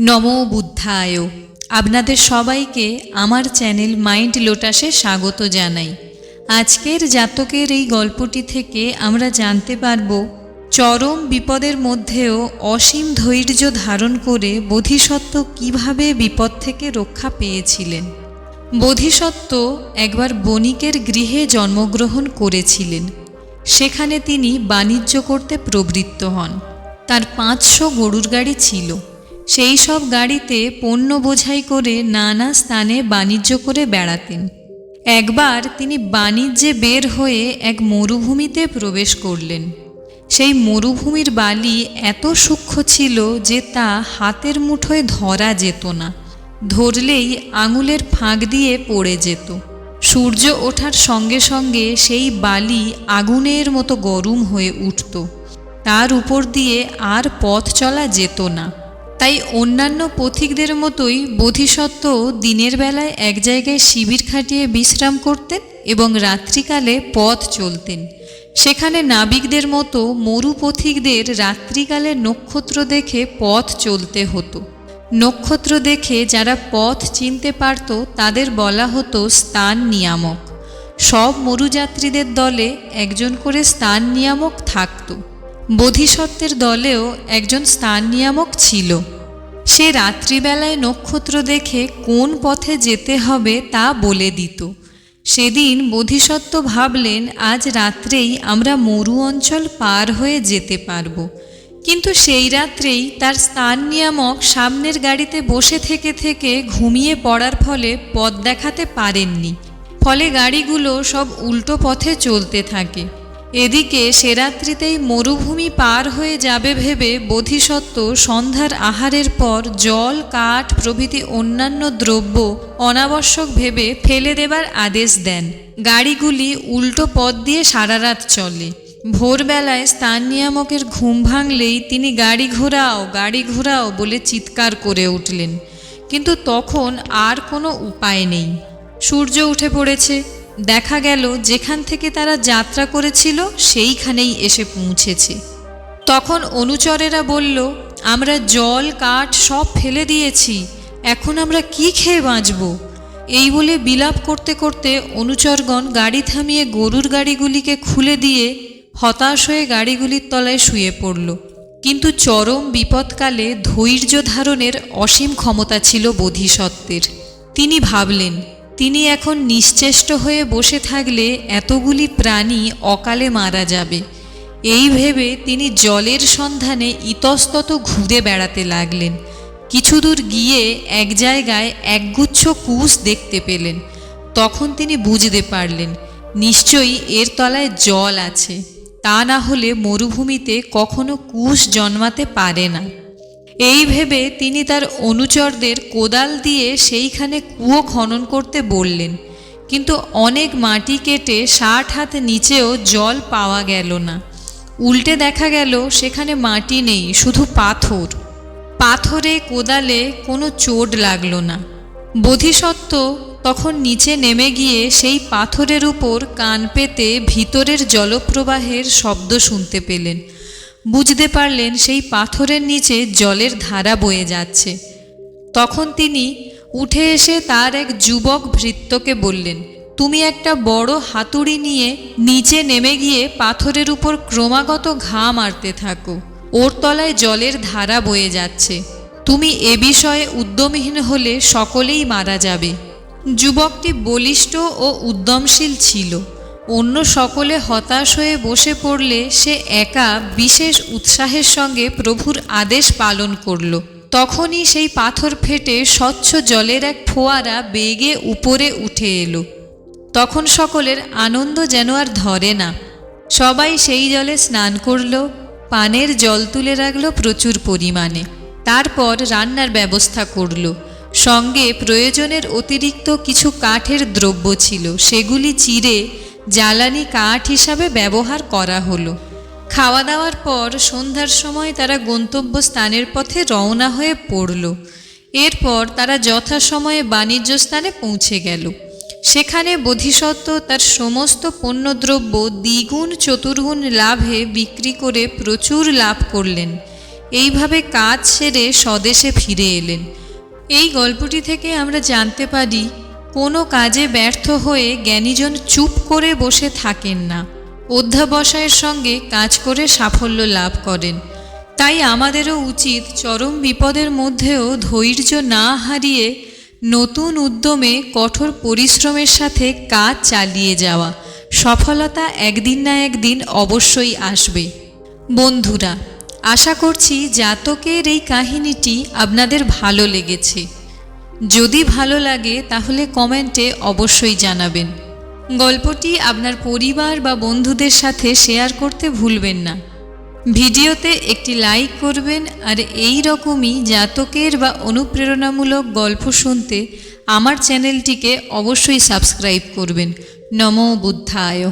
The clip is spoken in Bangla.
নমো বুদ্ধায়। আপনাদের সবাইকে আমার চ্যানেল মাইন্ড লোটাসে স্বাগত জানাই। আজকের জাতকের এই গল্পটি থেকে আমরা জানতে পারব চরম বিপদের মধ্যেও অসীম ধৈর্য ধারণ করে বোধিসত্ত্ব কিভাবে বিপদ থেকে রক্ষা পেয়েছিলেন। বোধিসত্ত্ব একবার বণিকের গৃহে জন্মগ্রহণ করেছিলেন। সেখানে তিনি বাণিজ্য করতে প্রবৃত্ত হন। তার 500 গরুর গাড়ি ছিল। সেই সব গাড়িতে পণ্য বোঝাই করে নানা স্থানে বাণিজ্য করে বেড়াতেন। একবার তিনি বাণিজ্যে বের হয়ে এক মরুভূমিতে প্রবেশ করলেন। সেই মরুভূমির বালি এত সূক্ষ্ম ছিল যে তা হাতের মুঠোয় ধরা যেত না, ধরলেই আঙুলের ফাঁক দিয়ে পড়ে যেত। সূর্য ওঠার সঙ্গে সঙ্গে সেই বালি আগুনের মতো গরম হয়ে উঠত। তার উপর দিয়ে আর পথ চলা যেত না। তাই অন্যান্য পথিকদের মতোই বোধিসত্ত্ব দিনের বেলায় এক জায়গায় শিবির খাটিয়ে বিশ্রাম করতেন এবং রাত্রিকালে পথ চলতেন। সেখানে নাবিকদের মতো মরু পথিকদের রাত্রিকালে নক্ষত্র দেখে পথ চলতে হতো। নক্ষত্র দেখে যারা পথ চিনতে পারত তাদের বলা হতো স্থান নিয়ামক। সব মরুযাত্রীদের দলে একজন করে স্থান নিয়ামক থাকত। বোধিসত্ত্বের দলেও একজন স্থান নিয়ামক ছিল। সে রাত্রিবেলায় নক্ষত্র দেখে কোন পথে যেতে হবে তা বলে দিত। সেদিন বোধিসত্ত্ব ভাবলেন আজ রাত্রেই আমরা মরু অঞ্চল পার হয়ে যেতে পারব। কিন্তু সেই রাত্রেই তার স্থান নিয়ামক সামনের গাড়িতে বসে থেকে থেকে ঘুমিয়ে পড়ার ফলে পথ দেখাতে পারেননি। ফলে গাড়িগুলো সব উল্টো পথে চলতে থাকে। এদিকে সে রাত্রিতেই মরুভূমি পার হয়ে যাবে ভেবে বোধিসত্ত্ব সন্ধ্যার আহারের পর জল, কাঠ প্রভৃতি অন্যান্য দ্রব্য অনাবশ্যক ভেবে ফেলে দেবার আদেশ দেন। গাড়িগুলি উল্টো পথ দিয়ে সারা রাত চলে। ভোরবেলায় স্থান নিয়ামকের ঘুম ভাঙলেই তিনি গাড়ি ঘোরাও বলে চিৎকার করে উঠলেন। কিন্তু তখন আর কোনো উপায় নেই। সূর্য উঠে পড়েছে। দেখা গেল যেখান থেকে তারা যাত্রা করেছিল সেইখানেই এসে পৌঁছেছে। তখন অনুচরেরা বলল, আমরা জল, কাঠ সব ফেলে দিয়েছি, এখন আমরা কি খেয়ে বাঁচব? এই বলে বিলাপ করতে করতে অনুচরগণ গাড়ি থামিয়ে গরুর গাড়িগুলিকে খুলে দিয়ে হতাশ হয়ে গাড়িগুলির তলায় শুয়ে পড়ল। কিন্তু চরম বিপদকালে ধৈর্য ধারণের অসীম ক্ষমতা ছিল বোধিসত্ত্বের। তিনি ভাবলেন, তিনি এখন নিশ্চেষ্ট হয়ে বসে থাকলে এতগুলি প্রাণী অকালে মারা যাবে। এই ভেবে তিনি জলের সন্ধানে ইতস্তত ঘুরে বেড়াতে লাগলেন। কিছু দূর গিয়ে এক জায়গায় একগুচ্ছ কুশ দেখতে পেলেন। তখন তিনি বুঝতে পারলেন নিশ্চয়ই এর তলায় জল আছে, তা না হলে মরুভূমিতে কখনো কুশ জন্মাতে পারে না। এই ভেবে তিনি তার অনুচরদের কোদাল দিয়ে সেইখানে কুয়ো খনন করতে বললেন। কিন্তু অনেক মাটি কেটে 60 হাত নিচেও জল পাওয়া গেল না। উল্টে দেখা গেল সেখানে মাটি নেই, শুধু পাথর। পাথরে কোদালে কোনো চোট লাগলো না। বোধিসত্ত্ব তখন নিচে নেমে গিয়ে সেই পাথরের উপর কান পেতে ভিতরের জলপ্রবাহের শব্দ শুনতে পেলেন। বুঝতে পারলেন সেই পাথরের নিচে জলের ধারা বয়ে যাচ্ছে। তখন তিনি উঠে এসে তার এক যুবক ভৃত্যকে বললেন, তুমি একটা বড় হাতুড়ি নিয়ে নিচে নেমে গিয়ে পাথরের উপর ক্রমাগত ঘা মারতে থাকো। ওর তলায় জলের ধারা বয়ে যাচ্ছে। তুমি এ বিষয়ে উদ্যমহীন হলে সকলেই মারা যাবে। যুবকটি বলিষ্ঠ ও উদ্যমশীল ছিল। অন্য সকলে হতাশ হয়ে বসে পড়লে সে একা বিশেষ উৎসাহের সঙ্গে প্রভুর আদেশ পালন করল। তখনই সেই পাথর ফেটে স্বচ্ছ জলের এক ফোয়ারা বেগে উপরে উঠে এলো। তখন সকলের আনন্দ যেন আর ধরে না। সবাই সেই জলে স্নান করল, পানের জল তুলে রাখল প্রচুর পরিমাণে। তারপর রান্নার ব্যবস্থা করল। সঙ্গে প্রয়োজনের অতিরিক্ত কিছু কাঠের দ্রব্য ছিল, সেগুলি চিরে জ্বালানি কাঠ হিসাবে ব্যবহার করা হলো। খাওয়া দাওয়ার পর সন্ধ্যার সময় তারা গন্তব্যস্থানের পথে রওনা হয়ে পড়ল। এরপর তারা যথাসময়ে বাণিজ্য স্থানে পৌঁছে গেল। সেখানে বোধিসত্ত্ব তার সমস্ত পণ্যদ্রব্য দ্বিগুণ চতুর্গুণ লাভে বিক্রি করে প্রচুর লাভ করলেন। এইভাবে কাজ সেরে স্বদেশে ফিরে এলেন। এই গল্পটি থেকে আমরা জানতে পারি কোনো কাজে ব্যর্থ হয়ে জ্ঞানীজন চুপ করে বসে থাকেন না, অধ্যবসায়ের সঙ্গে কাজ করে সাফল্য লাভ করেন। তাই আমাদেরও উচিত চরম বিপদের মধ্যেও ধৈর্য না হারিয়ে নতুন উদ্যমে কঠোর পরিশ্রমের সাথে কাজ চালিয়ে যাওয়া। সফলতা একদিন না একদিন অবশ্যই আসবে। বন্ধুরা, আশা করছি জাতকের এই কাহিনীটি আপনাদের ভালো লেগেছে। যদি ভালো লাগে তাহলে কমেন্টে অবশ্যই জানাবেন। গল্পটি আপনার পরিবার বা বন্ধুদের সাথে শেয়ার করতে ভুলবেন না। ভিডিওতে একটি লাইক করবেন, আর এই রকমই জাতকের বা অনুপ্রেরণামূলক গল্প শুনতে আমার চ্যানেলটিকে অবশ্যই সাবস্ক্রাইব করবেন। নমো বুদ্ধায়।